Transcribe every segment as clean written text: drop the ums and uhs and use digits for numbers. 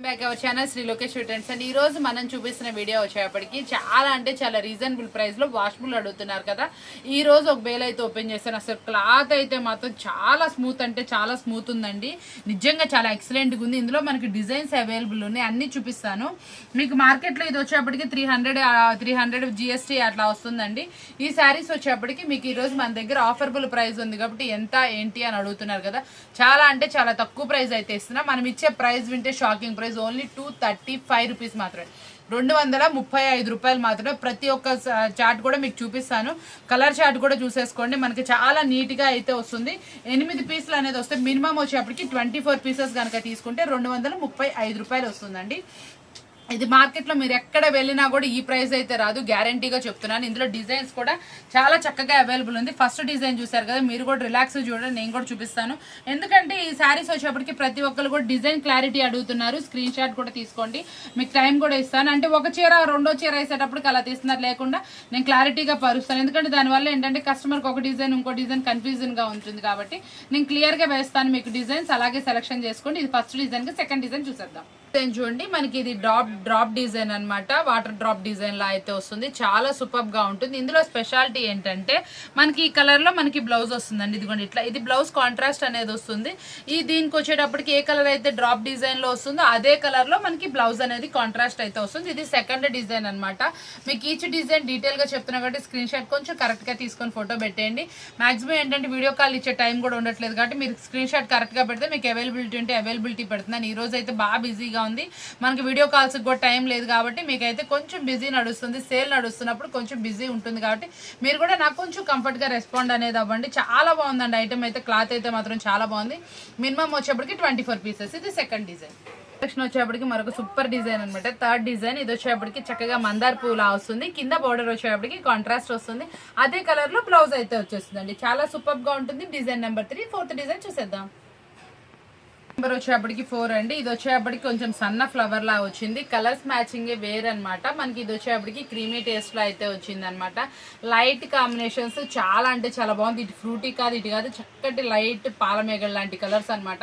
Back our channel Shri Lokesh trends and ఈ రోజు మనం చూపిస్తున్న వీడియో వచ్చేప్పటికి చాలా అంటే చాలా రీజనబుల్ ప్రైస్ లో వాష్బుల్ అడుగుతున్నారు కదా. ఈ రోజు ఒక బేల్ అయితే ఓపెన్ చేశాను. అసలు క్లాత్ అయితే మాత్రం చాలా స్మూత్ అంటే చాలా స్మూత్ ఉందండి. నిజంగా చాలా ఎక్సలెంట్ గా ఉంది. ఇందులో మనకి డిజైన్స్ అవైలబుల్ ఉన్నాయి, అన్ని చూపిస్తాను మీకు. మార్కెట్ లో ఇది వచ్చేప్పటికి 300 జిఎస్టీ అట్లా వస్తుందండి. ఈ శారీస్ వచ్చేప్పటికి మీకు ఈ రోజు మన దగ్గర ఆఫర్బుల్ ప్రైస్ ఉంది కాబట్టి ఎంత ఏంటి అని అడుగుతున్నారు కదా. చాలా అంటే చాలా తక్కువ ప్రైస్ అయితే ఇస్తున్నా. మనం ఇచ్చే ప్రైస్ వింటే షాకింగ్ ప్రైస్ ఓన్లీ 235 రూపీస్ మాత్రమే, 235 రూపాయలు మాత్రమే. ప్రతి ఒక్క చార్ట్ కూడా మీకు చూపిస్తాను. కలర్ చార్ట్ కూడా చూసేసుకోండి. మనకి చాలా నీట్ గా అయితే వస్తుంది. 8 పీసులు అనేది వస్తే మినిమం వచ్చేప్పటికి 24 పీసెస్ కనుక తీసుకుంటే 235 రూపాయలు వస్తుందండి. ఇది మార్కెట్ లో మీరు ఎక్కడ వెళ్ళినా కూడా ఈ ప్రైస్ అయితే రాదు, గ్యారంటీగా చెప్తున్నాను. ఇందులో డిజైన్స్ కూడా చాలా చక్కగా అవైలబుల్ ఉంది. ఫస్ట్ డిజైన్ చూసారు కదా, మీరు కూడా రిలాక్స్ చూడండి, నేను కూడా చూపిస్తాను. ఎందుకంటే ఈ శారీస్ వచ్చేప్పటికి ప్రతి ఒక్కరు కూడా డిజైన్ క్లారిటీ అడుగుతున్నారు. స్క్రీన్ షాట్ కూడా తీసుకోండి, మీకు టైం కూడా ఇస్తాను. అంటే ఒక చీర రెండో చీర వేసేటప్పటికి అలా తీస్తున్నారు, లేకుండా నేను క్లారిటీగా పరుస్తాను. ఎందుకంటే దానివల్ల ఏంటంటే కస్టమర్కి ఒక డిజైన్ ఇంకో డిజైన్ కన్ఫ్యూజన్ గా ఉంటుంది కాబట్టి నేను క్లియర్ గా వేస్తాను మీకు డిజైన్స్. అలాగే సెలెక్షన్ చేసుకోండి. ఇది ఫస్ట్ డిజైన్ గా సెకండ్ డిజైన్ చూసేద్దాం. చూడండి, మనకి ఇది డ్రాప్ డిజైన్ అన్నమాట. వాటర్ డ్రాప్ డిజైన్ లా అయితే వస్తుంది. చాలా సూపర్ గా ఉంటుంది. ఇందులో స్పెషాలిటీ ఏంటంటే మనకి ఈ కలర్ లో మనకి బ్లౌజ్ వస్తుందండి. ఇదిగోండి ఇట్లా, ఇది బ్లౌజ్ కాంట్రాస్ట్ అనేది వస్తుంది. ఈ దీనికి వచ్చేటప్పటికి ఏ కలర్ అయితే డ్రాప్ డిజైన్ లో వస్తుందో అదే కలర్ లో మనకి బ్లౌజ్ అనేది కాంట్రాస్ట్ అయితే వస్తుంది. ఇది సెకండ్ డిజైన్ అనమాట. మీకు ఈచ్ డిజైన్ డీటెయిల్ గా చెప్తున్నా కాబట్టి స్క్రీన్ షాట్ కొంచెం కరెక్ట్ గా తీసుకొని ఫోటో పెట్టేయండి. మాక్సిమం ఏంటంటే వీడియో కాల్ ఇచ్చే టైం కూడా ఉండట్లేదు కాబట్టి మీరు స్క్రీన్ షాట్ కరెక్ట్ గా పెడితే మీకు అవైలబిలిటీ ఉంటే అవైలబిలిటీ పెడుతున్నాను. ఈ రోజు అయితే బాగా బిజీగా ఉంది, మనకి వీడియో కాల్స్ కూడా టైం లేదు కాబట్టి మీకైతే కొంచెం బిజీ నడుస్తుంది. సేల్ నడుస్తున్నప్పుడు కొంచెం బిజీ ఉంటుంది కాబట్టి మీరు కూడా నాకు కొంచెం కంఫర్ట్ గా రెస్పాండ్ అనేది అవ్వండి. చాలా బాగుందండి ఐటమ్ అయితే. క్లాత్ అయితే మాత్రం చాలా బాగుంది. మినిమం వచ్చేప్పటికి 24 పీసెస్. ఇది సెకండ్ డిజైన్. సెక్షన్ వచ్చేప్పటికి మరొక సూపర్ డిజైన్ అనమాట. Third design. ఇది వచ్చేప్పటికి చక్కగా మందార్ పూలా వస్తుంది. కింద బోర్డర్ వచ్చేప్పటికి కాంట్రాస్ట్ వస్తుంది. అదే కలర్ లో బ్లౌజ్ అయితే వచ్చేస్తుందండి. చాలా సూపర్ గా ఉంటుంది. Design number 3. ఫోర్త్ డిజైన్ చూసేద్దాం. నెంబర్ వచ్చేప్పటికి 4 అండి. ఇది వచ్చేప్పటికి కొంచెం సన్న ఫ్లవర్ లా వచ్చింది. కలర్స్ మ్యాచింగ్ వేర్ అనమాట. మనకి ఇది వచ్చేప్పటికి క్రీమీ టేస్ట్ లో అయితే వచ్చింది అనమాట. లైట్ కాంబినేషన్స్ చాలా అంటే చాలా బాగుంది. ఇటు ఫ్రూటీ కాదు, ఇటు కాదు, చక్కటి లైట్ పాలమేగల్ లాంటి కలర్స్ అనమాట.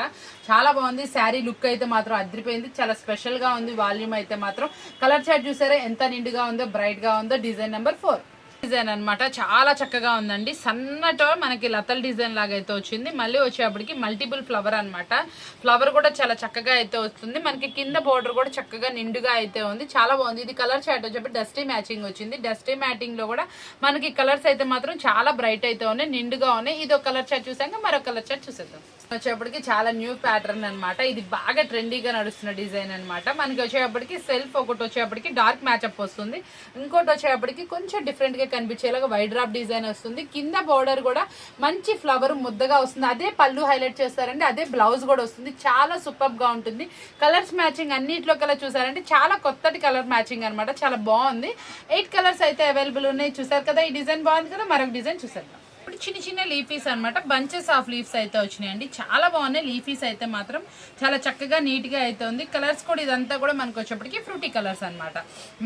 చాలా బాగుంది. శారీ లుక్ అయితే మాత్రం అదిరిపోయింది. చాలా స్పెషల్ గా ఉంది. వాల్యూమ్ అయితే మాత్రం కలర్ చార్ట్ చూసారా ఎంత నిండుగా ఉందో, బ్రైట్ గా ఉందో. డిజైన్ నెంబర్ 4 డిజైన్ అనమాట. చాలా చక్కగా ఉందండి. సన్నటో మనకి లతల్ డిజైన్ లాగా అయితే వచ్చింది. మళ్ళీ వచ్చేప్పటికి మల్టిపుల్ ఫ్లవర్ అనమాట. ఫ్లవర్ కూడా చాలా చక్కగా అయితే వస్తుంది. మనకి కింద బోర్డర్ కూడా చక్కగా నిండుగా అయితే ఉంది. చాలా బాగుంది. ఇది కలర్ చార్ట్ వచ్చేప్పటి డస్టీ మ్యాచింగ్ వచ్చింది. డస్టీ మ్యాచింగ్ లో కూడా మనకి కలర్స్ అయితే మాత్రం చాలా బ్రైట్ అయితే ఉన్నాయి, నిండుగా ఉన్నాయి. ఇది ఒక కలర్ చార్ట్ చూసాక మరొక కలర్ చార్ట్ చూసేద్దాం. వచ్చేప్పటికి చాలా న్యూ ప్యాటర్న్ అనమాట. ఇది బాగా ట్రెండీగా నడుస్తున్న డిజైన్ అనమాట. మనకి వచ్చేప్పటికి సెల్ఫ్ ఒకటి వచ్చేప్పటికి డార్క్ మ్యాచ్అప్ వస్తుంది. ఇంకోటి వచ్చేప్పటికి కొంచెం డిఫరెంట్ గా కనిపించేలాగా వైడ్ డ్రాప్ డిజైన్ వస్తుంది. కింద బోర్డర్ కూడా మంచి ఫ్లవర్ ముద్దగా వస్తుంది. అదే పళ్ళు హైలైట్ చేస్తారండి, అదే బ్లౌజ్ కూడా వస్తుంది. చాలా సూపర్ గా ఉంటుంది. కలర్స్ మ్యాచింగ్ అన్నిట్లో కలర్ చూసారంటే చాలా కొత్తటి కలర్ మ్యాచింగ్ అనమాట. చాలా బాగుంది. 8 కలర్స్ అయితే అవైలబుల్ ఉన్నాయి. చూసారు కదా, ఈ డిజైన్ బాగుంది కదా. మరొక డిజైన్ చూసేద్దాం. ఇప్పుడు చిన్న చిన్న లీఫీస్ అనమాట. బంచెస్ ఆఫ్ లీవ్స్ అయితే వచ్చినాయండి. చాలా బాగున్నాయి. లీఫీస్ అయితే మాత్రం చాలా చక్కగా నీట్ గా అయితే ఉంది. కలర్స్ కూడా ఇదంతా కూడా మనకు వచ్చేప్పటికి ఫ్రూటీ కలర్స్ అనమాట.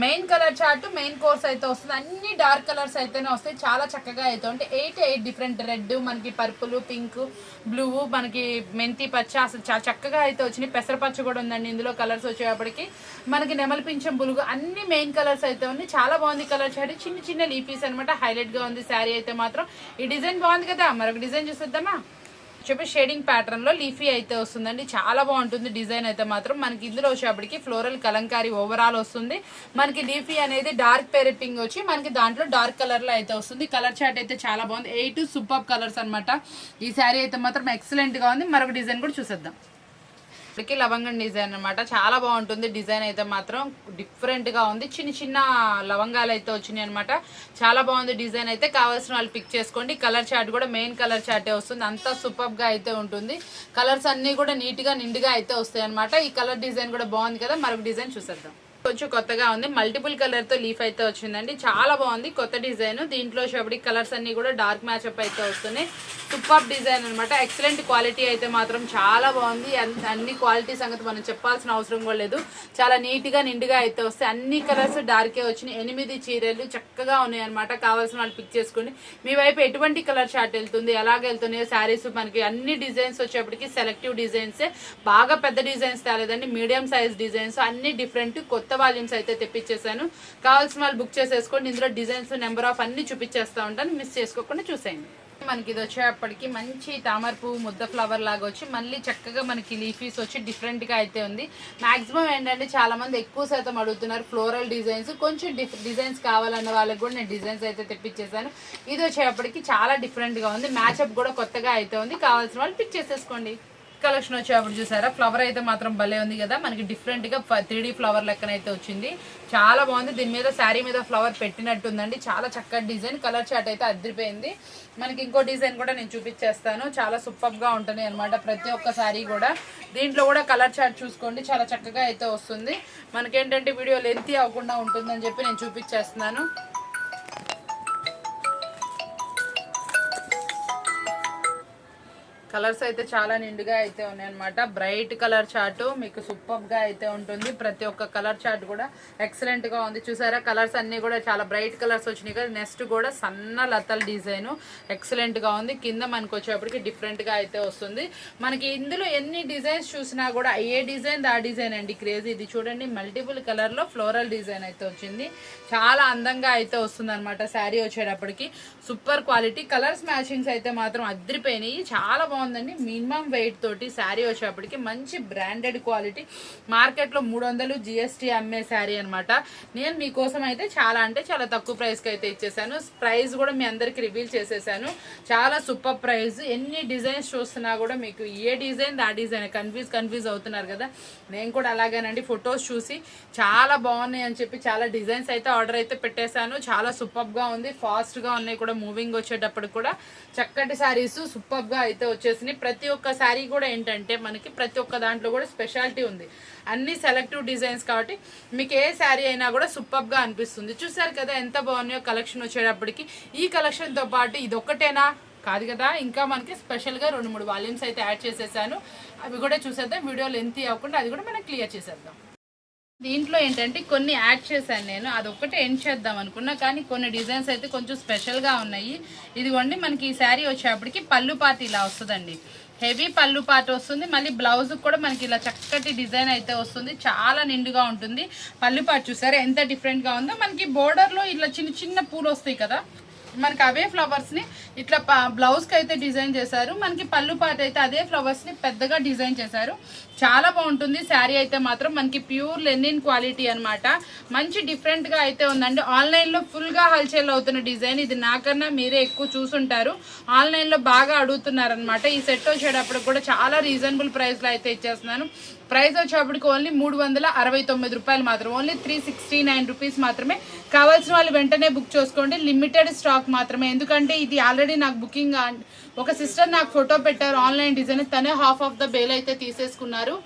Main colour chart main course అయితే వస్తుంది. అన్ని డార్క్ కలర్స్ అయితేనే వస్తాయి. చాలా చక్కగా అయితే ఉంటాయి. 8 డిఫరెంట్ రెడ్, మనకి పర్పుల్, పింక్, బ్లూ, మనకి మెంతి పచ్చ, అసలు చాలా చక్కగా అయితే వచ్చినాయి. పెసరపచ్చ కూడా ఉందండి ఇందులో. కలర్స్ వచ్చేప్పటికి మనకి నెమలి పింఛం, బులుగు, అన్ని మెయిన్ కలర్స్ అయితే ఉన్నాయి. చాలా బాగుంది కలర్ చార్ట్. చిన్న చిన్న లీఫీస్ అనమాట. హైలైట్ గా ఉంది శారీ అయితే మాత్రం. ఈ డిజైన్ బాగుంది కదా. మరొక డిజైన్ చూసేద్దామా. చెప్పి షేడింగ్ ప్యాటర్న్ లో లీఫీ అయితే వస్తుందండి. చాలా బాగుంటుంది డిజైన్ అయితే మాత్రం. మనకి ఇందులో వచ్చేప్పటికి ఫ్లోరల్ కలంకారీ ఓవరాల్ వస్తుంది. మనకి లీఫీ అనేది డార్క్ పెరెట్టింగ్ వచ్చి మనకి దాంట్లో డార్క్ కలర్ లో అయితే వస్తుంది. కలర్ చార్ట్ అయితే చాలా బాగుంది. 8 సూపర్ కలర్స్ అనమాట. ఈ శారీ అయితే మాత్రం ఎక్సలెంట్ గా ఉంది. మరొక డిజైన్ కూడా చూసేద్దాం. ఇప్పటికీ లవంగం డిజైన్ అనమాట. చాలా బాగుంటుంది. డిజైన్ అయితే మాత్రం డిఫరెంట్ గా ఉంది. చిన్న చిన్న లవంగాలు అయితే వచ్చినాయి అనమాట. చాలా బాగుంది డిజైన్ అయితే. కావాల్సిన వాళ్ళు పిక్ చేసుకోండి. కలర్ చార్ట్ కూడా మెయిన్ కలర్ చార్టే వస్తుంది. అంతా సూపర్ గా అయితే ఉంటుంది. కలర్స్ అన్ని కూడా నీట్ గా నిండుగా అయితే వస్తాయి అనమాట. ఈ కలర్ డిజైన్ కూడా బాగుంది కదా. మరొక డిజైన్ చూసేద్దాం. కొంచెం కొత్తగా ఉంది, మల్టిపుల్ కలర్ తో లీఫ్ అయితే వచ్చిందండి, చాలా బాగుంది కొత్త డిజైన్. దీంట్లో షబడి కలర్స్ అన్ని కూడా డార్క్ మ్యాచ్అప్ అయితే వస్తున్నాయి. సూపర్ డిజైన్ అనమాట, ఎక్సలెంట్ క్వాలిటీ అయితే మాత్రం చాలా బాగుంది. అన్ని క్వాలిటీ సంగతి మనం చెప్పాల్సిన అవసరం కూడా లేదు, చాలా నీట్ గా నిండుగా అయితే వస్తాయి. అన్ని కలర్స్ డార్కే వచ్చినాయి. 8 చీరలు చక్కగా ఉన్నాయి అనమాట. కావాల్సిన వాళ్ళు పిక్ చేసుకోండి. మీ వైపు ఎటువంటి కలర్ షార్ట్ వెళ్తుంది, ఎలాగ వెళ్తున్నాయో శారీస్ మనకి అన్ని డిజైన్స్ వచ్చేప్పటికి సెలెక్టివ్ డిజైన్స్, బాగా పెద్ద డిజైన్స్ తేలేదండి, మీడియం సైజ్ డిజైన్స్ అన్ని డిఫరెంట్ కొత్త వాల్యూమ్స్ అయితే తెప్పించేసాను. కావాల్సిన వాళ్ళు బుక్ చేసేసుకోండి. ఇందులో డిజైన్స్ నెంబర్ ఆఫ్ అన్ని చూపించేస్తా ఉంటాను, మిస్ చేసుకోకుండా చూసేయండి. మనకి ఇది వచ్చేప్పటికి మంచి తామర పువ్వు ముద్ద ఫ్లవర్ లాగా వచ్చి మళ్ళీ చక్కగా మనకి లీఫీస్ వచ్చి డిఫరెంట్ గా అయితే ఉంది. మాక్సిమం ఏంటంటే చాలా మంది ఎక్కువ శాతం అడుగుతున్నారు ఫ్లోరల్ డిజైన్స్, కొంచెం డిజైన్స్ కావాలన్న వాళ్ళకి కూడా నేను డిజైన్స్ అయితే తెప్పించేసాను. ఇది వచ్చేప్పటికి చాలా డిఫరెంట్ గా ఉంది, మ్యాచ్అప్ కూడా కొత్తగా అయితే ఉంది. కావాల్సిన వాళ్ళు పిక్ చేసేసుకోండి. కలెక్షన్ వచ్చేప్పుడు చూసారా, ఫ్లవర్ అయితే మాత్రం భలే ఉంది కదా, మనకి డిఫరెంట్ గా 3D ఫ్లవర్ లెక్కన అయితే వచ్చింది, చాలా బాగుంది. దీని మీద శారీ మీద ఫ్లవర్ పెట్టినట్టుందండి, చాలా చక్కటి డిజైన్. కలర్ చార్ట్ అయితే అదిరిపోయింది. మనకి ఇంకో డిజైన్ కూడా నేను చూపించేస్తాను, చాలా సూపర్ గా ఉంటుంది అనమాట ప్రతి ఒక్క శారీ కూడా. దీంట్లో కూడా కలర్ చార్ట్ చూసుకోండి, చాలా చక్కగా అయితే వస్తుంది. మనకేంటంటే వీడియో లెంతీ అవ్వకుండా ఉంటుందని చెప్పి నేను చూపించేస్తున్నాను. కలర్స్ అయితే చాలా నిండుగా అయితే ఉన్నాయి అనమాట. బ్రైట్ కలర్ చార్ట్ మీకు సూపర్ గా అయితే ఉంటుంది. ప్రతి ఒక్క కలర్ చార్ట్ కూడా ఎక్సలెంట్ గా ఉంది. చూసారా, కలర్స్ అన్ని కూడా చాలా బ్రైట్ కలర్స్ వచ్చినాయి కదా. నెక్స్ట్ కూడా సన్న లతల డిజైన్ ఎక్సలెంట్ గా ఉంది. కింద మనకు వచ్చేప్పటికి డిఫరెంట్ గా అయితే వస్తుంది. మనకి ఇందులో ఎన్ని డిజైన్స్ చూసినా కూడా ఏ డిజైన్ ఆ డిజైన్ అండి క్రేజీ. ఇది చూడండి, మల్టిపుల్ కలర్ లో ఫ్లోరల్ డిజైన్ అయితే వచ్చింది, చాలా అందంగా అయితే వస్తుంది అనమాట. శారీ వచ్చేటప్పటికి సూపర్ క్వాలిటీ, కలర్స్ మ్యాచింగ్స్ అయితే మాత్రం అదిరిపోయినాయి, చాలా బాగుంది. మినిమం వెయిట్ తోటి శారీ వచ్చేప్పటికి మంచి బ్రాండెడ్ క్వాలిటీ, మార్కెట్ లో 300 GST అమ్మే శారీ అనమాట. నేను మీకోసం అయితే చాలా అంటే చాలా తక్కువ ప్రైస్ కి అయితే ఇచ్చేసాను. ప్రైస్ కూడా మీ అందరికి రివీల్ చేసేసాను, చాలా సూపర్ ప్రైస్. ఎన్ని డిజైన్స్ చూస్తున్నా కూడా మీకు ఏ డిజైన్ ఆ డిజైన్ కన్ఫ్యూజ్ అవుతున్నారు కదా, నేను కూడా అలాగేనండి. ఫొటోస్ చూసి చాలా బాగున్నాయి అని చెప్పి చాలా డిజైన్స్ అయితే ఆర్డర్ అయితే పెట్టేశాను. చాలా సూపర్ గా ఉంది, ఫాస్ట్ గా ఉన్నాయి కూడా. మూవింగ్ వచ్చేటప్పుడు కూడా చక్కటి శారీస్ సూపర్ గా అయితే వచ్చేసినాయి. ప్రతి ఒక్క శారీ కూడా ఏంటంటే మనకి ప్రతి ఒక్క దాంట్లో కూడా స్పెషాలిటీ ఉంది, అన్ని సెలెక్టివ్ డిజైన్స్ కాబట్టి మీకు ఏ శారీ అయినా కూడా సూపర్ గా అనిపిస్తుంది. చూసారు కదా ఎంత బాగున్నాయో కలెక్షన్ వచ్చేటప్పటికి. ఈ కలెక్షన్ తో పాటు ఇది ఒక్కటేనా కాదు కదా, ఇంకా మనకి స్పెషల్ గా 2-3 వాల్యూమ్స్ అయితే యాడ్ చేసేసాను, అవి కూడా చూసేద్దాం. వీడియో లెంతీ అవ్వకుండా అది కూడా మనం క్లియర్ చేసేద్దాం. దీంట్లో ఏంటంటే కొన్ని యాడ్ చేశాను నేను, అదొక్కటే ఎండ్ చేద్దాం అనుకున్నా, కానీ కొన్ని డిజైన్స్ అయితే కొంచెం స్పెషల్గా ఉన్నాయి. ఇదిగోండి, మనకి ఈ శారీ వచ్చేప్పటికి పళ్ళు పార్ట్ ఇలా వస్తుందండి, హెవీ పళ్ళు పార్ట్ వస్తుంది. మళ్ళీ బ్లౌజ్ కూడా మనకి ఇలా చక్కటి డిజైన్ అయితే వస్తుంది, చాలా నిండుగా ఉంటుంది. పళ్ళు పార్ట్ చూసారా ఎంత డిఫరెంట్గా ఉందో. మనకి బోర్డర్లో ఇలా చిన్న చిన్న పూలు వస్తాయి కదా, మనకి అవే ఫ్లవర్స్ ని ఇట్లా బ్లౌజ్ కి అయితే డిజైన్ చేశారు. మనకి పళ్ళు పార్ట్ అయితే అదే ఫ్లవర్స్ ని పెద్దగా డిజైన్ చేశారు, చాలా బాగుంటుంది. శారీ అయితే మాత్రం మనకి ప్యూర్ లెనిన్ క్వాలిటీ అనమాట, మంచి డిఫరెంట్ గా అయితే ఉందండి. ఆన్లైన్ లో ఫుల్ గా హల్చల్ అవుతున్న డిజైన్ ఇది, నాకన్నా మీరే ఎక్కువ చూసుంటారు, ఆన్లైన్ లో బాగా అడుగుతున్నారు అనమాట. ఈ సెట్ వచ్చేటప్పుడు కూడా చాలా రీజనబుల్ ప్రైస్ లో అయితే ఇచ్చేస్తున్నాను. ప్రైస్ వచ్చేప్పటికి ఓన్లీ 369 రూపాయలు మాత్రం, ఓన్లీ 369 రూపీస్ మాత్రమే. కావాల్సిన వాళ్ళు వెంటనే బుక్ చేసుకోండి, లిమిటెడ్ స్టాక్ మాత్రమే. ఎందుకంటే ఇది ఆల్రెడీ నాకు బుకింగ్, ఒక సిస్టర్ నాకు ఫోటో పెట్టారు ఆన్లైన్ డిజైన్, తనే హాఫ్ ఆఫ్ ద బేల్ అయితే తీసేసుకున్నారు.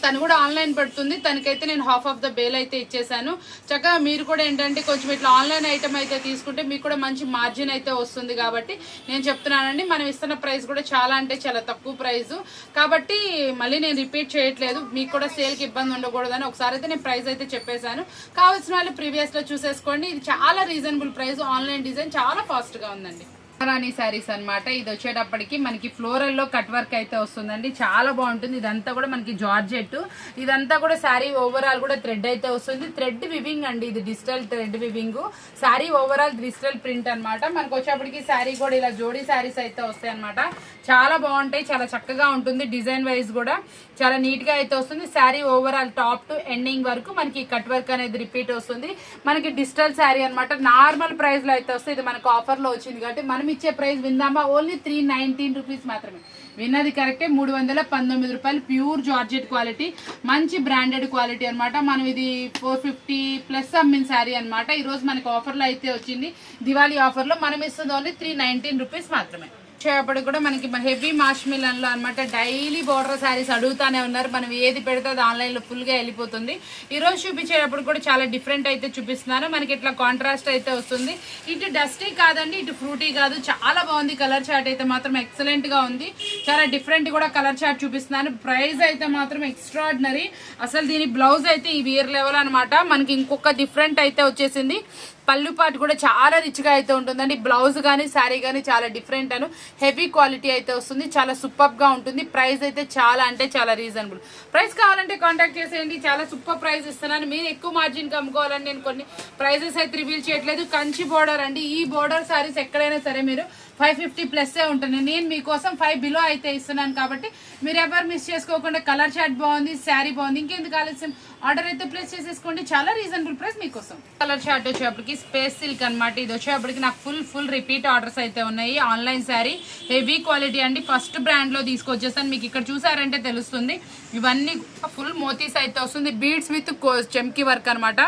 తను కూడా ఆన్లైన్ పెడుతుంది, తనకైతే నేను హాఫ్ ఆఫ్ ద బేల్ అయితే ఇచ్చేసాను. చక్కగా మీరు కూడా ఏంటంటే కొంచెం ఇట్లా ఆన్లైన్ ఐటమ్ అయితే తీసుకుంటే మీకు కూడా మంచి మార్జిన్ అయితే వస్తుంది. కాబట్టి నేను చెప్తున్నానండి, మనం ఇస్తున్న ప్రైస్ కూడా చాలా అంటే చాలా తక్కువ ప్రైస్ కాబట్టి మళ్ళీ నేను రిపీట్ చేయట్లేదు, మీకు కూడా సేల్కి ఇబ్బంది ఉండకూడదని ఒకసారి అయితే నేను ప్రైస్ అయితే చెప్పేశాను. కావాల్సిన వాళ్ళు ప్రీవియస్ లో చూసేసుకోండి. ఇది చాలా రీజనబుల్ ప్రైస్, ఆన్లైన్ డిజైన్ చాలా ఫాస్ట్ గా ఉందండి. రాణి శారీస్ అనమాట. ఇది వచ్చేటప్పటికి మనకి ఫ్లోరల్ లో కట్ వర్క్ అయితే వస్తుందండి, చాలా బాగుంటుంది. ఇదంతా కూడా మనకి జార్జెట్, ఇదంతా కూడా శారీ ఓవరాల్ కూడా థ్రెడ్ అయితే వస్తుంది. థ్రెడ్ వివింగ్ అండి, ఇది digital thread weaving. Sari overall digital print అనమాట. మనకు వచ్చేప్పటికి శారీ కూడా ఇలా జోడీ శారీస్ అయితే వస్తాయి అనమాట, చాలా బాగుంటాయి, చాలా చక్కగా ఉంటుంది. డిజైన్ వైజ్ కూడా చాలా నీట్ గా అయితే వస్తుంది. Sari overall top to ending వరకు మనకి కట్ వర్క్ అనేది రిపీట్ వస్తుంది. మనకి డిజిటల్ శారీ అనమాట, నార్మల్ ప్రైస్ లో అయితే వస్తుంది. ఇది మనకు ఆఫర్ లో వచ్చింది కాబట్టి మనం ఇచ్చే ప్రైస్ విందామా, ఓన్లీ 319 రూపీస్ మాత్రమే. విన్నది కరెక్టే, 319 రూపాయలు. ప్యూర్ జార్జెట్ క్వాలిటీ, మంచి బ్రాండెడ్ క్వాలిటీ అనమాట. మనం ఇది 450+ అమ్మిన శారీ అనమాట. ఈ రోజు మనకి ఆఫర్ లో అయితే వచ్చింది, దివాళీ ఆఫర్ లో. మనం ఇస్తుంది ఓన్లీ 319 రూపీస్ మాత్రమే. వచ్చేటప్పుడు కూడా మనకి హెవీ మాష్మిలన్లో అనమాట డైలీ బోర్డర్ శారీస్ అడుగుతానే ఉన్నారు. మనం ఏది పెడితే అది ఆన్లైన్లో ఫుల్గా వెళ్ళిపోతుంది. ఈరోజు చూపించేటప్పుడు కూడా చాలా డిఫరెంట్ అయితే చూపిస్తున్నాను. మనకి ఇట్లా కాంట్రాస్ట్ అయితే వస్తుంది. ఇటు డస్టీ కాదండి, ఇటు ఫ్రూటీ కాదు, చాలా బాగుంది. కలర్ చార్ట్ అయితే మాత్రం ఎక్సలెంట్గా ఉంది. చాలా డిఫరెంట్ కూడా కలర్ చార్ట్ చూపిస్తున్నాను. ప్రైస్ అయితే మాత్రం ఎక్స్ట్రాడినరీ. అసలు దీని బ్లౌజ్ అయితే ఈ వేర్ లెవెల్ అనమాట. మనకి ఇంకొక డిఫరెంట్ అయితే వచ్చేసింది. పళ్ళు పాటు కూడా చాలా రిచ్గా అయితే ఉంటుందండి. బ్లౌజ్ కానీ శారీ కానీ చాలా డిఫరెంట్ అను హెవీ క్వాలిటీ అయితే వస్తుంది. చాలా సూపర్గా ఉంటుంది. ప్రైస్ అయితే చాలా అంటే చాలా రీజనబుల్. ప్రైస్ కావాలంటే కాంటాక్ట్ చేసేయండి. చాలా సూపర్ ప్రైస్ ఇస్తున్నాను. మీరు ఎక్కువ మార్జిన్కి అమ్ముకోవాలని నేను కొన్ని ప్రైజెస్ అయితే రివీల్ చేయట్లేదు. కంచి బోర్డర్ అండి. ఈ బోర్డర్ శారీస్ ఎక్కడైనా సరే మీరు 550+ ఉంటుంది. నేను మీకోసం 5 బిలో అయితే ఇస్తున్నాను కాబట్టి మీరు ఎవరు మిస్ చేసుకోకుండా. కలర్ చార్ట్ బాగుంది, శారీ బాగుంది. ఇంకెందుకు ఆలస్యం, ఆర్డర్ అయితే ప్లేస్ చేసేసుకోండి. చాలా రీజనబుల్ ప్రైస్ మీకోసం. కలర్ చార్ట్ వచ్చేప్పటికి స్పేస్ సిల్క్ అనమాట. ఇది వచ్చేప్పటికి నాకు ఫుల్ రిపీట్ ఆర్డర్స్ అయితే ఉన్నాయి. ఆన్లైన్ శారీ హెవీ క్వాలిటీ అండి. ఫస్ట్ బ్రాండ్లో తీసుకొచ్చేస్తాను. మీకు ఇక్కడ చూసారంటే తెలుస్తుంది. ఇవన్నీ ఫుల్ మోతీస్ అయితే వస్తుంది. బీడ్స్ విత్ చెమ్కి వర్క్ అనమాట.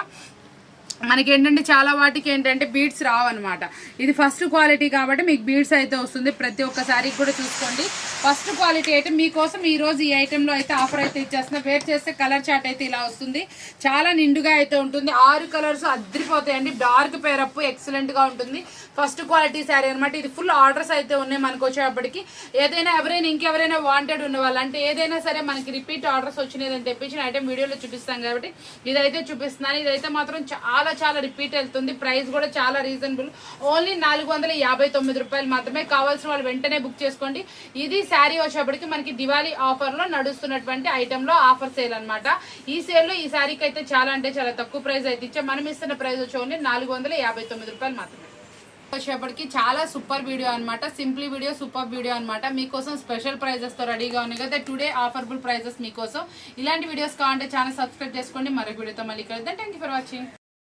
మనకి ఏంటంటే చాలా వాటికి ఏంటంటే బీడ్స్ రావన్నమాట. ఇది ఫస్ట్ క్వాలిటీ కాబట్టి మీకు బీడ్స్ అయితే వస్తుంది. ప్రతి ఒక్క శారీకి కూడా చూసుకోండి. ఫస్ట్ క్వాలిటీ అయితే మీకోసం ఈరోజు ఈ ఐటెంలో అయితే ఆఫర్ అయితే ఇచ్చేస్తున్నా. వేర్ చేస్తే కలర్ చార్ట్ అయితే ఇలా వస్తుంది. చాలా నిండుగా అయితే ఉంటుంది. 6 కలర్స్ అద్దరిపోతాయండి. డార్క్ పేరప్ ఎక్సలెంట్గా ఉంటుంది. ఫస్ట్ క్వాలిటీ శారీ అనమాట. ఇది ఫుల్ ఆర్డర్స్ అయితే ఉన్నాయి మనకు వచ్చేప్పటికి. ఏదైనా ఇంకెవరైనా వాంటెడ్ ఉన్న వాళ్ళు అంటే ఏదైనా సరే మనకి రిపీట్ ఆర్డర్స్ వచ్చినాయని తెప్పించిన ఐటెం వీడియోలో చూపిస్తాం కాబట్టి ఇదైతే చూపిస్తున్నాను. ఇదైతే మాత్రం చాలా రిపీట్ వెళ్తుంది. ప్రైస్ కూడా చాలా రీజనబుల్. ఓన్లీ 459 రూపాయలు మాత్రమే. కావాల్సిన వాళ్ళు వెంటనే బుక్ చేసుకోండి. ఇది శారీ వచ్చేప్పటికి మనకి దివాళీ ఆఫర్ లో నడుస్తున్నటువంటి ఐటమ్ లో ఆఫర్ సేల్ అనమాట. ఈ సేల్ లో ఈ శారీకి అయితే చాలా అంటే చాలా తక్కువ ప్రైస్ అయితే ఇచ్చా. మనం ఇస్తున్న ప్రైస్ వచ్చి ఓన్లీ 459 రూపాయలు మాత్రమే. వచ్చేప్పటికి చాలా సూపర్ వీడియో అనమాట. సింప్లీ వీడియో, సూపర్ వీడియో అనమాట. మీకోసం స్పెషల్ ప్రైజెస్ తో రెడీగా ఉన్నాయి కదా. టుడే ఆఫర్బుల్ ప్రైజెస్ మీకోసం. ఇలాంటి వీడియోస్ కావాలంటే ఛానల్ సబ్స్క్రైబ్ చేసుకోండి. మరొక వీడియోతో మళ్ళీ కలుద్దాం. Thank you for watching.